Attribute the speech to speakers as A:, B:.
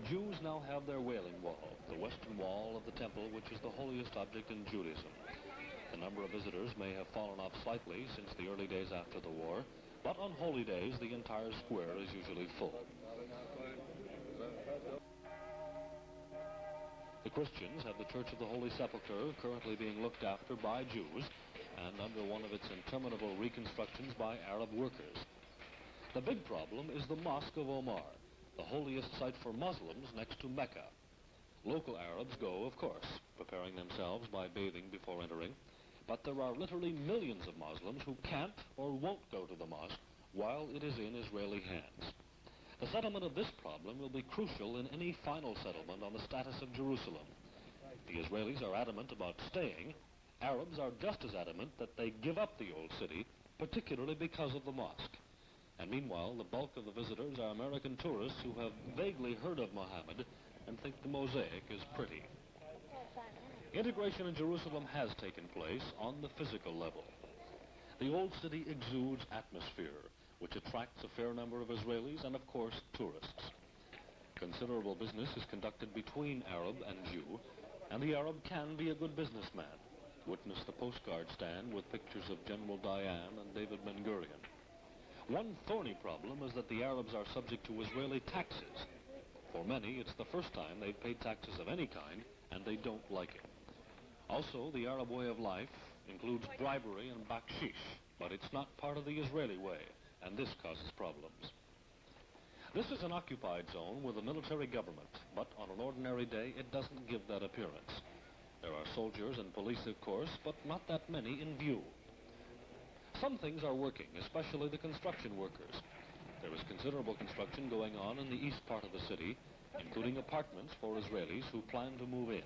A: Jews now have their Wailing Wall, the western wall of the temple, which is the holiest object in Judaism. The number of visitors may have fallen off slightly since the early days after the war, but on holy days, the entire square is usually full. The Christians have the Church of the Holy Sepulchre currently being looked after by Jews and under one of its interminable reconstructions by Arab workers. The big problem is the Mosque of Omar, the holiest site for Muslims next to Mecca. Local Arabs go, of course, preparing themselves by bathing before entering, but there are literally millions of Muslims who can't or won't go to the mosque while it is in Israeli hands. The settlement of this problem will be crucial in any final settlement on the status of Jerusalem. The Israelis are adamant about staying. Arabs are just as adamant that they give up the old city, particularly because of the mosque. And meanwhile, the bulk of the visitors are American tourists who have vaguely heard of Muhammad and think the mosaic is pretty. Integration in Jerusalem has taken place on the physical level. The old city exudes atmosphere, which attracts a fair number of Israelis and, of course, tourists. Considerable business is conducted between Arab and Jew, and the Arab can be a good businessman. Witness the postcard stand with pictures of General Diane and David Ben-Gurion. One thorny problem is that the Arabs are subject to Israeli taxes. For many, it's the first time they've paid taxes of any kind, and they don't like it. Also, the Arab way of life includes bribery and bakshish, but it's not part of the Israeli way, and this causes problems. This is an occupied zone with a military government, but on an ordinary day, it doesn't give that appearance. There are soldiers and police, of course, but not that many in view. Some things are working, especially the construction workers. There is considerable construction going on in the east part of the city, including apartments for Israelis who plan to move in.